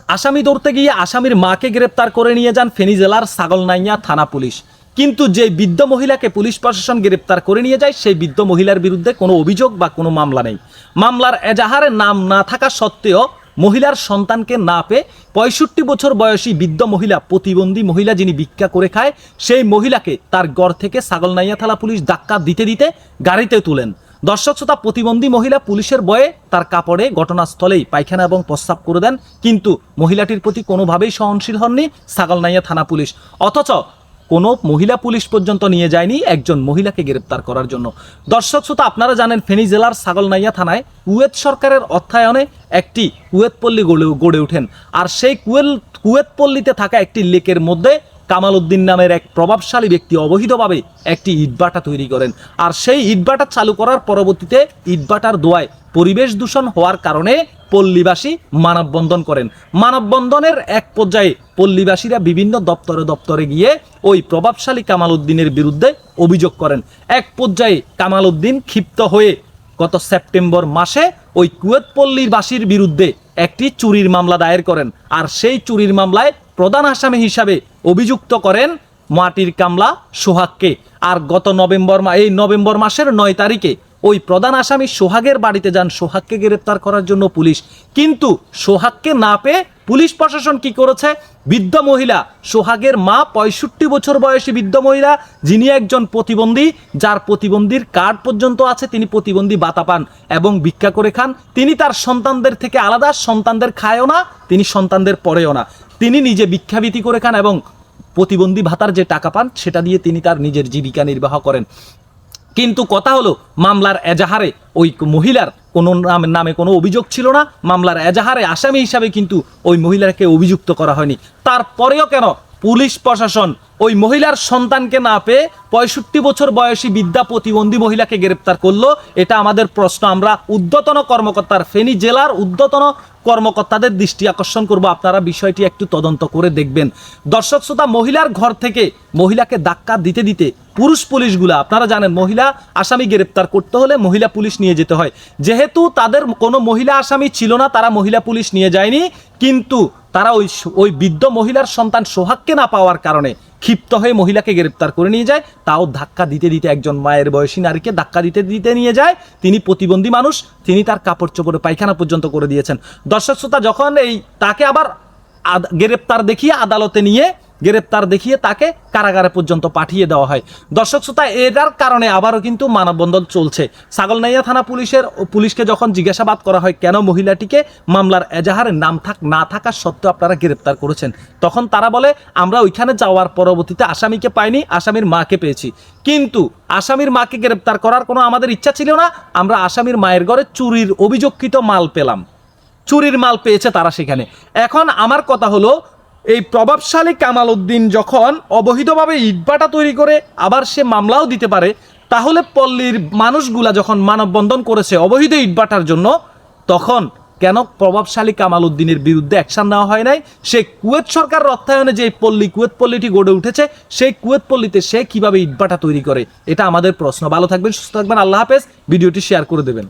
আসামি ধরতে গিয়ে আসামির মাকে গ্রেপ্তার করে নিয়ে যান ফেনী জেলার ছাগলনাইয়া থানা পুলিশ। কিন্তু যে বৃদ্ধ মহিলাকে পুলিশ প্রশাসন গ্রেপ্তার করে নিয়ে যায় সেই বৃদ্ধ মহিলার বিরুদ্ধে কোনো অভিযোগ বা কোনো মামলা নেই। মামলার এজাহারে নাম না থাকা সত্ত্বেও মহিলার সন্তানকে না পেয়ে ৬৫ বছর বয়সী বৃদ্ধ মহিলা, প্রতিবন্ধী মহিলা যিনি ভিক্ষা করে খায়, সেই মহিলাকে তার ঘর থেকে ছাগলনাইয়া থানা পুলিশ ধাক্কা দিতে দিতে গাড়িতে তুলেন। দর্শক শ্রোতা, প্রতিবন্ধী মহিলা পুলিশের ভয়ে তার কাপড়ে ঘটনাস্থলেই পায়খানা এবং প্রস্রাব করে দেন, কিন্তু মহিলাটির প্রতি কোনোভাবেই সহনশীল হননি ছাগলনাইয়া থানা পুলিশ। অথচ কোনো মহিলা পুলিশ পর্যন্ত নিয়ে যায়নি একজন মহিলাকে গ্রেপ্তার করার জন্য। দর্শক শ্রোতা, আপনারা জানেন ফেনী জেলার ছাগলনাইয়া থানায় কুয়েত সরকারের অর্থায়নে একটি কুয়েত পল্লী গড়ে ওঠেন। আর সেই কুয়েত পল্লীতে থাকা একটি লেকের মধ্যে কামাল উদ্দিন নামের এক প্রভাবশালী ব্যক্তি অবৈধভাবে একটি ইটভাটা তৈরি করেন। আর সেই ইটভাটা চালু করার পরবর্তীতে ইটভাটার ধোঁয়ায় পরিবেশ দূষণ হওয়ার কারণে পল্লীবাসী মানববন্ধন করেন। মানববন্ধনের এক পর্যায়ে পল্লীবাসীরা বিভিন্ন দপ্তরে গিয়ে ওই প্রভাবশালী কামাল উদ্দিনের বিরুদ্ধে অভিযোগ করেন। এক পর্যায়ে কামাল উদ্দিন ক্ষিপ্ত হয়ে গত সেপ্টেম্বর মাসে ওই কুয়েত পল্লীবাসীর বিরুদ্ধে একটি চুরির মামলা দায়ের করেন। আর সেই চুরির মামলায় প্রধান আসামি হিসাবে অভিযুক্ত করেন মাটির কামলা সোহাগকে। আর গত নভেম্বর মাসের ৯ তারিখে ওই প্রধান আসামি সোহাগের বাড়িতে যান সোহাগকে গ্রেপ্তার করার জন্য পুলিশ। কিন্তু সোহাগকে না পেয়ে পুলিশ প্রশাসন কি করেছে, বৃদ্ধ মহিলা সোহাগের মা, ৬৫ বছর বয়সী বৃদ্ধ মহিলা, যিনি একজন প্রতিবন্ধী, যার প্রতিবন্ধীর কার্ড পর্যন্ত আছে, তিনি প্রতিবন্ধী ভাতা পান এবং ভিক্ষা করে খান। তিনি তার সন্তানদের থেকে আলাদা, সন্তানদের খায়ও না, তিনি সন্তানদের পড়েও না, তিনি নিজে ভিক্ষাবৃত্তি করে খান এবং প্রতিবন্ধী ভাতার যে টাকা পান সেটা দিয়ে তিনি তার নিজের জীবিকা নির্বাহ করেন। কিন্তু কথা হলো, মামলার এজাহারে ওই মহিলার কোনো নামে কোনো অভিযোগ ছিল না। মামলার এজাহারে আসামি হিসাবে কিন্তু ওই মহিলাকে অভিযুক্ত করা হয়নি। তারপরেও কেন পুলিশ প্রশাসন ওই মহিলার সন্তানকে না পেয়ে ৬৫ বছর বয়সী বৃদ্ধা প্রতিবন্ধী মহিলাকে গ্রেপ্তার করলো? এটা আমাদের প্রশ্ন। আমরা ঊর্ধ্বতন কর্মকর্তার, ফেনী জেলার ঊর্ধ্বতন কর্মকর্তাদের দৃষ্টি আকর্ষণ করব, আপনারা বিষয়টি একটু তদন্ত করে দেখবেন। দর্শক শ্রোতা, মহিলার ঘর থেকে মহিলাকে ধাক্কা দিতে দিতে পুরুষ পুলিশগুলা, আপনারা জানেন মহিলা আসামি গ্রেপ্তার করতে হলে মহিলা পুলিশ নিয়ে যেতে হয়। যেহেতু তাদের কোনো মহিলা আসামি ছিল না, তারা মহিলা পুলিশ নিয়ে যায়নি। কিন্তু তারা ওই বৃদ্ধ মহিলার সন্তান সোহাগকে না পাওয়ার কারণে ক্ষিপ্ত হয়ে মহিলাকে গ্রেপ্তার করে নিয়ে যায়। তাও ধাক্কা দিতে দিতে, একজন মায়ের বয়সী নারীকে ধাক্কা দিতে দিতে নিয়ে যায়। তিনি প্রতিবন্ধী মানুষ, তিনি তার কাপড় চোপড়ে পায়খানা পর্যন্ত করে দিয়েছেন। দর্শক শ্রোতা, যখন তাকে আবার গ্রেপ্তার দেখিয়ে তাকে কারাগারে পর্যন্ত পাঠিয়ে দেওয়া হয়। দর্শক শ্রোতা, এটার কারণে আবারও কিন্তু মানববন্ধন চলছে। ছাগলনাইয়া থানা পুলিশকে যখন জিজ্ঞাসাবাদ করা হয় কেন মহিলাটিকে মামলার এজাহারে নাম না থাকা সত্ত্বেও আপনারা গ্রেপ্তার করেছেন, তখন তারা বলে আমরা ওইখানে যাওয়ার পরবর্তীতে আসামিকে পাইনি, আসামির মাকে পেয়েছি। কিন্তু আসামির মাকে গ্রেপ্তার করার কোনো আমাদের ইচ্ছা ছিল না। আমরা আসামির মায়ের ঘরে চুরির অভিযোগকৃত মাল পেলাম, চুরির মাল পেয়েছে তারা সেখানে। এখন আমার কথা হলো, এই প্রভাবশালী কামাল উদ্দিন যখন অবৈধভাবে ইটভাটা তৈরি করে আবার সে মামলাও দিতে পারে, তাহলে পল্লীর মানুষগুলা যখন মানববন্ধন করেছে অবৈধ ইটভাটার জন্য, তখন কেন প্রভাবশালী কামাল উদ্দিনের বিরুদ্ধে অ্যাকশন নেওয়া হয় নাই? সে কুয়েত সরকারের অর্থায়নে যে কুয়েত পল্লীটি গড়ে উঠেছে, সেই কুয়েত পল্লীতে সে কিভাবে ইটভাটা তৈরি করে? এটা আমাদের প্রশ্ন। ভালো থাকবেন, সুস্থ থাকবেন, আল্লাহ হাফেজ। ভিডিওটি শেয়ার করে দেবেন।